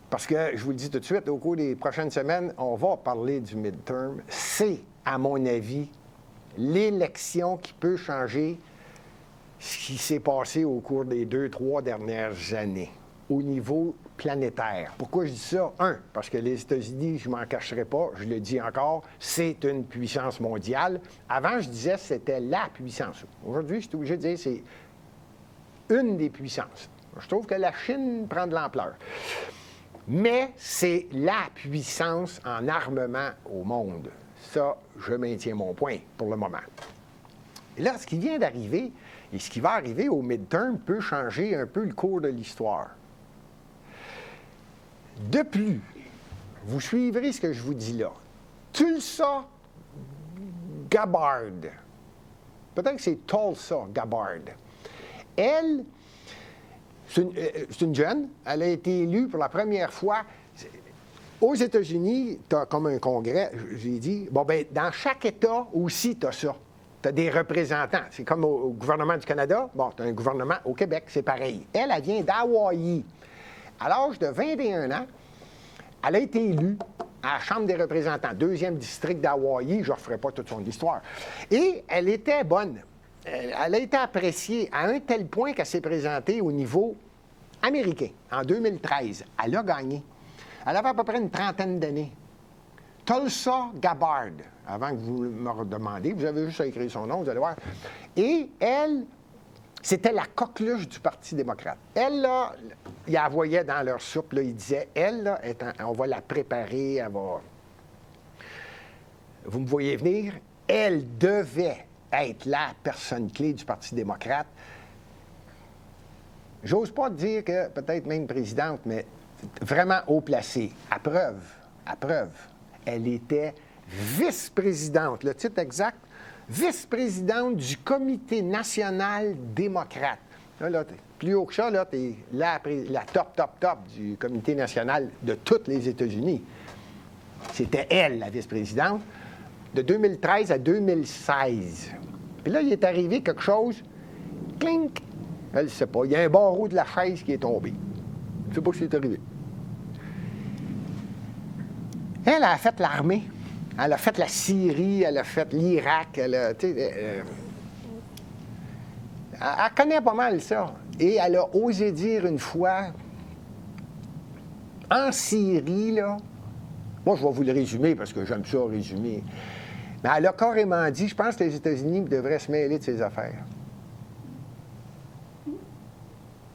Parce que, je vous le dis tout de suite, au cours des prochaines semaines, on va parler du midterm. C'est, à mon avis, l'élection qui peut changer ce qui s'est passé au cours des 2-3 dernières années au niveau planétaire. Pourquoi je dis ça? Parce que les États-Unis, je ne m'en cacherai pas, je le dis encore, c'est une puissance mondiale. Avant, je disais que c'était la puissance. Aujourd'hui, je suis obligé de dire que c'est une des puissances. Je trouve que la Chine prend de l'ampleur. Mais c'est la puissance en armement au monde. Ça, je maintiens mon point pour le moment. Et là, ce qui vient d'arriver et ce qui va arriver au midterm peut changer un peu le cours de l'histoire. De plus, vous suivrez ce que je vous dis là. Tulsa Gabbard, peut-être que c'est Tulsa Gabbard, elle, c'est une jeune, elle a été élue pour la première fois. Aux États-Unis, tu as comme un congrès, j'ai dit, bon, bien, dans chaque État aussi, tu as ça. Tu as des représentants. C'est comme au gouvernement du Canada. Bon, tu as un gouvernement au Québec, c'est pareil. Elle vient d'Hawaï. À l'âge de 21 ans, elle a été élue à la Chambre des représentants, 2e district d'Hawaï. Je ne referai pas toute son histoire. Et elle était bonne. Elle a été appréciée à un tel point qu'elle s'est présentée au niveau américain en 2013. Elle a gagné. Elle avait à peu près une trentaine d'années. Tulsa Gabbard, avant que vous me redemandiez, vous avez juste à écrire son nom, vous allez voir. Et elle, c'était la coqueluche du Parti démocrate. Elle, là, il la voyait dans leur soupe, là, il disait, elle, là, on va la préparer, elle va... Vous me voyez venir? Elle devait être la personne clé du Parti démocrate. J'ose pas dire que peut-être même présidente, mais vraiment haut placée. À preuve, elle était vice-présidente, le titre exact, vice-présidente du Comité national démocrate. Là, plus haut que ça, là, tu es la top du Comité national de tous les États-Unis. C'était elle, la vice-présidente, de 2013 à 2016. Puis là, il est arrivé quelque chose, clink, elle ne sait pas, il y a un barreau de la chaise qui est tombé. Je ne sais pas ce qui est arrivé. Elle a fait l'armée, elle a fait la Syrie, elle a fait l'Irak, elle connaît pas mal ça. Et elle a osé dire une fois, en Syrie, là, moi je vais vous le résumer parce que j'aime ça résumer, mais elle a carrément dit, je pense que les États-Unis devraient se mêler de ces affaires.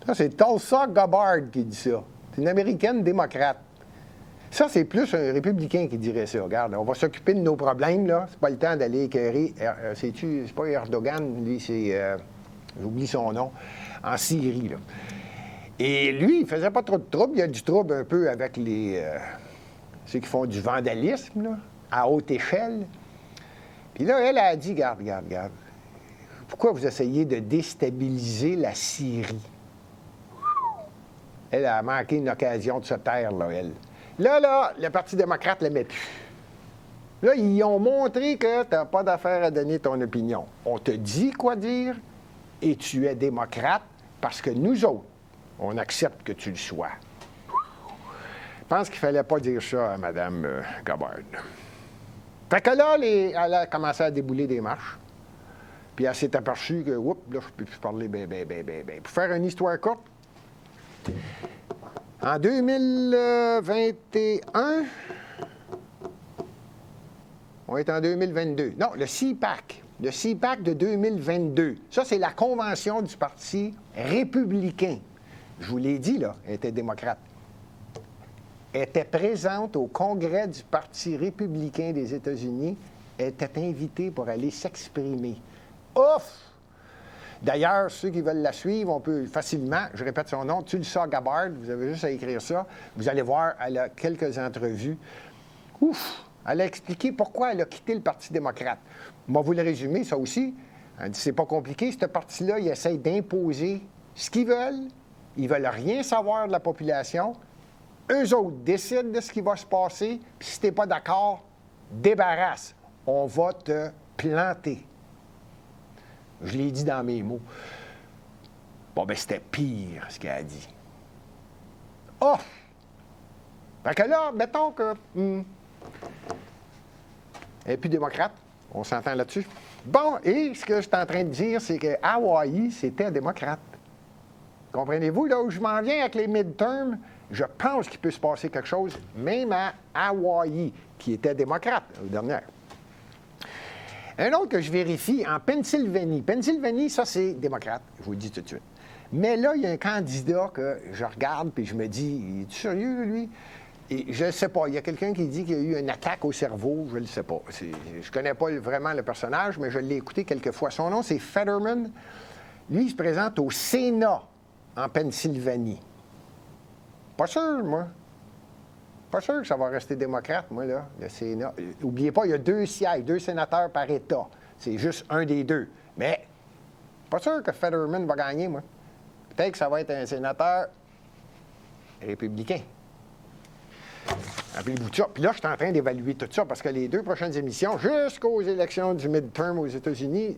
Ça, c'est Tulsa Gabbard qui dit ça. C'est une Américaine démocrate. Ça, c'est plus un républicain qui dirait ça. Regarde, on va s'occuper de nos problèmes, là. C'est pas le temps d'aller écœurer. C'est pas Erdogan, lui, c'est... j'oublie son nom. En Syrie, là. Et lui, il faisait pas trop de trouble. Il y a du trouble un peu avec ceux qui font du vandalisme, là, à haute échelle. Puis là, elle a dit, regarde. Pourquoi vous essayez de déstabiliser la Syrie? Elle a manqué une occasion de se taire, là, elle. Là, le Parti démocrate ne l'aimait plus. Là, ils ont montré que tu n'as pas d'affaire à donner ton opinion. On te dit quoi dire et tu es démocrate parce que nous autres, on accepte que tu le sois. Je pense qu'il ne fallait pas dire ça à Mme Gabbard. Fait que là, elle a commencé à débouler des marches. Puis elle s'est aperçue que, oups, là, je ne peux plus parler ben. Pour faire une histoire courte, en 2021, on est en 2022. Non, le CPAC de 2022. Ça, c'est la convention du Parti républicain. Je vous l'ai dit, là, elle était démocrate. Elle était présente au congrès du Parti républicain des États-Unis. Elle était invitée pour aller s'exprimer. Ouf! D'ailleurs, ceux qui veulent la suivre, on peut facilement, je répète son nom, Tulsa Gabbard, vous avez juste à écrire ça. Vous allez voir, elle a quelques entrevues. Ouf! Elle a expliqué pourquoi elle a quitté le Parti démocrate. Moi, vous le résumer, ça aussi. Elle dit, c'est pas compliqué, ce parti-là, ils essayent d'imposer ce qu'ils veulent. Ils veulent rien savoir de la population. Eux autres décident de ce qui va se passer. Puis si t'es pas d'accord, débarrasse. On va te planter. Je l'ai dit dans mes mots. Bon, ben c'était pire, ce qu'elle a dit. Oh! Fait que là, mettons que... elle n'est plus démocrate. On s'entend là-dessus. Bon, et ce que je suis en train de dire, c'est que Hawaii, c'était démocrate. Comprenez-vous, là où je m'en viens avec les midterms, je pense qu'il peut se passer quelque chose, même à Hawaii, qui était démocrate, aux dernières. Un autre que je vérifie, en Pennsylvanie. Pennsylvanie, ça, c'est démocrate, je vous le dis tout de suite. Mais là, il y a un candidat que je regarde, puis je me dis, es-tu sérieux, lui? Et je ne sais pas. Il y a quelqu'un qui dit qu'il y a eu une attaque au cerveau. Je ne le sais pas. Je ne connais pas vraiment le personnage, mais je l'ai écouté quelques fois. Son nom, c'est Fetterman. Lui, il se présente au Sénat en Pennsylvanie. Pas sûr, moi. Pas sûr que ça va rester démocrate, moi, là, le Sénat. N'oubliez pas, il y a 2 sièges, 2 sénateurs par État. C'est juste un des 2. Mais pas sûr que Fetterman va gagner, moi. Peut-être que ça va être un sénateur républicain. Appelez-vous ça. Puis là, je suis en train d'évaluer tout ça parce que les 2 prochaines émissions, jusqu'aux élections du midterm aux États-Unis,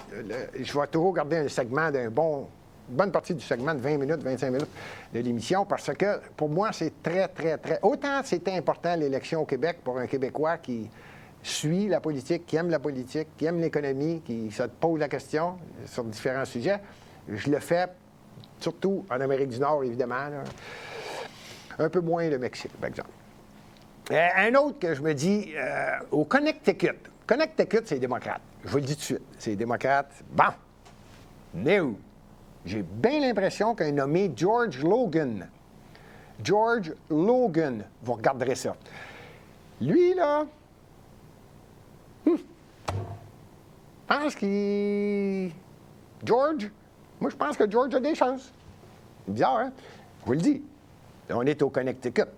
je vais toujours garder un segment une bonne partie du segment de 20 minutes, 25 minutes de l'émission parce que pour moi, c'est très, très, très... Autant c'était important l'élection au Québec pour un Québécois qui suit la politique, qui aime l'économie, qui se pose la question sur différents sujets. Je le fais surtout en Amérique du Nord, évidemment. Là. Un peu moins le Mexique, par exemple. Un autre que je me dis, au Connecticut. Connecticut, c'est démocrate. Je vous le dis tout de suite. C'est démocrate. Bon. No. J'ai bien l'impression qu'un nommé George Logan. George Logan. Vous regarderez ça. Lui, là, je pense qu'il... George, moi, je pense que George a des chances. C'est bizarre, hein? Je vous le dis. On est au Connecticut.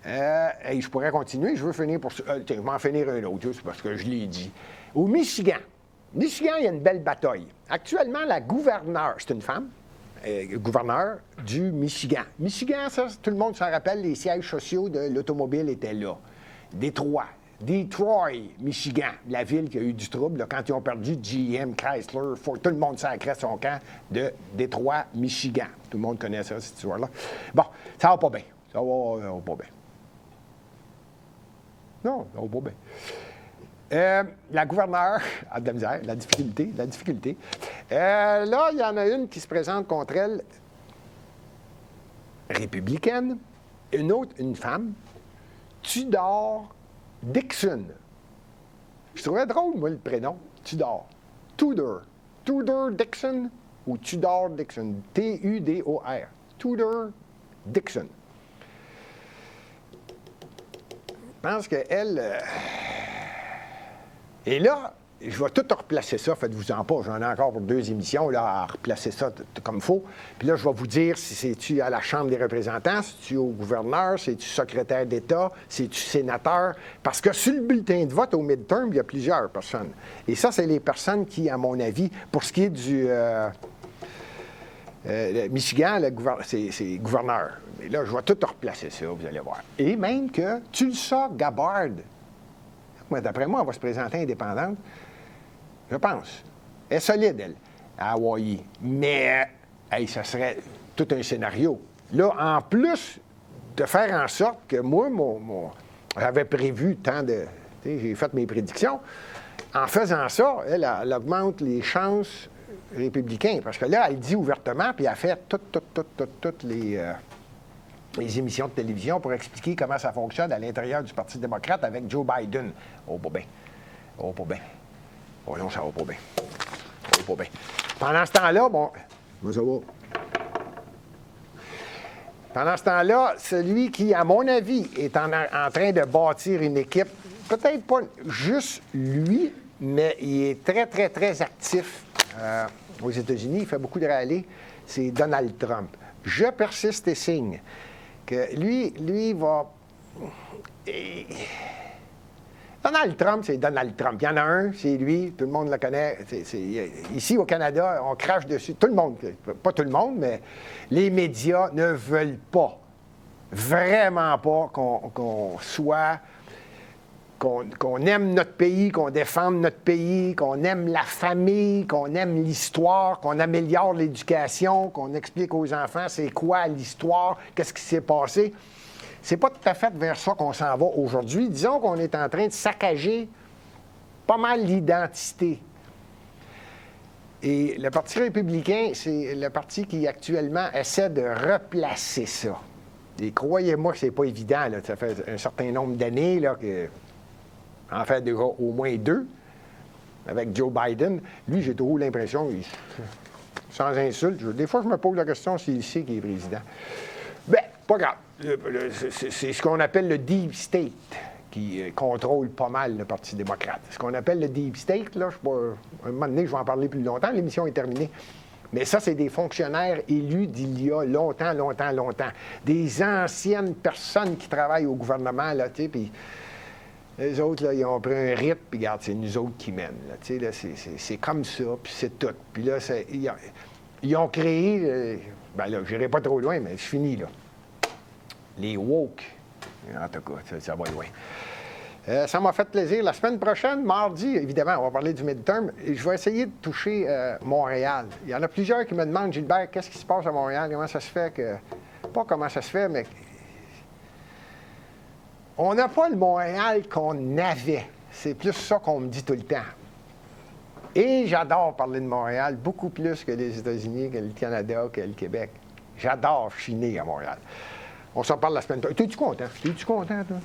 Et je pourrais continuer, je veux finir pour... je vais en finir un autre, juste parce que je l'ai dit. Au Michigan. Michigan, il y a une belle bataille. Actuellement, la gouverneure, c'est une femme, gouverneure du Michigan. Michigan, ça, tout le monde s'en rappelle, les sièges sociaux de l'automobile étaient là. Detroit, Michigan, la ville qui a eu du trouble là, quand ils ont perdu GM, Chrysler, Ford, tout le monde sacrait son camp de Detroit, Michigan. Tout le monde connaît ça, cette histoire-là. Bon, ça va pas bien. Ça va pas bien. Non, ça va pas bien. La gouverneure a de la misère, la difficulté. Là, il y en a une qui se présente contre elle, républicaine, une autre, une femme, Tudor Dixon. Je trouvais drôle, moi, le prénom, Tudor. Tudor Dixon ou Tudor Dixon. T-U-D-O-R. Tudor Dixon. Je pense qu'elle... Et là, je vais tout replacer ça, faites-vous-en pas, j'en ai encore pour 2 émissions, là, à replacer ça comme il faut. Puis là, je vais vous dire si c'est-tu à la Chambre des représentants, si c'est-tu au gouverneur, si c'est-tu secrétaire d'État, si c'est-tu sénateur. Parce que sur le bulletin de vote au midterm, il y a plusieurs personnes. Et ça, c'est les personnes qui, à mon avis, pour ce qui est du... Michigan, c'est gouverneur. Mais là, je vais tout replacer ça, vous allez voir. Et même que Tulsa Gabbard, d'après moi, elle va se présenter indépendante, je pense. Elle est solide, elle, à Hawaii. Mais, ça serait tout un scénario. Là, en plus de faire en sorte que moi, j'avais prévu tant de... J'ai fait mes prédictions. En faisant ça, elle augmente les chances républicains. Parce que là, elle dit ouvertement, puis elle fait toutes les émissions de télévision pour expliquer comment ça fonctionne à l'intérieur du Parti démocrate avec Joe Biden. Oh, pas bien. Oh non, ça va pas bien. Oh, pas bien. Pendant ce temps-là, ça va. Pendant ce temps-là, celui qui, à mon avis, est en train de bâtir une équipe, peut-être pas juste lui, mais il est très, très, très actif aux États-Unis, il fait beaucoup de rallyes, c'est Donald Trump. Je persiste et signe que lui va... Donald Trump, c'est Donald Trump. Il y en a un, c'est lui, tout le monde le connaît. Ici, au Canada, on crache dessus. Tout le monde, pas tout le monde, mais les médias ne veulent pas, vraiment pas, qu'on soit... Qu'on aime notre pays, qu'on défende notre pays, qu'on aime la famille, qu'on aime l'histoire, qu'on améliore l'éducation, qu'on explique aux enfants c'est quoi l'histoire, qu'est-ce qui s'est passé. C'est pas tout à fait vers ça qu'on s'en va aujourd'hui. Disons qu'on est en train de saccager pas mal l'identité. Et le Parti républicain, c'est le parti qui actuellement essaie de replacer ça. Et croyez-moi que c'est pas évident, là. Ça fait un certain nombre d'années là, que... En fait, déjà au moins 2, avec Joe Biden. Lui, j'ai toujours l'impression, sans insulte, des fois, je me pose la question s'il sait qu'il est président. Bien, pas grave. C'est ce qu'on appelle le Deep State qui contrôle pas mal le Parti démocrate. Ce qu'on appelle le Deep State, là, je sais pas, un moment donné, je vais en parler plus longtemps, l'émission est terminée. Mais ça, c'est des fonctionnaires élus d'il y a longtemps. Des anciennes personnes qui travaillent au gouvernement, là, tu sais, puis... Les autres, là, ils ont pris un rythme, puis regarde, c'est nous autres qui mènent. Là, tu sais, là, c'est comme ça, puis c'est tout. Puis là, ils ont créé, ben là, je n'irai pas trop loin, mais je finis, là. Les woke. En tout cas, ça va loin. Ça m'a fait plaisir. La semaine prochaine, mardi, évidemment, on va parler du midterm. Et je vais essayer de toucher Montréal. Il y en a plusieurs qui me demandent, Gilbert, qu'est-ce qui se passe à Montréal? Comment ça se fait que... Pas comment ça se fait, mais... On n'a pas le Montréal qu'on avait. C'est plus ça qu'on me dit tout le temps. Et j'adore parler de Montréal beaucoup plus que les États-Unis, que le Canada, que le Québec. J'adore, je suis né à Montréal. On s'en parle la semaine prochaine. Es-tu content? Es-tu content, toi?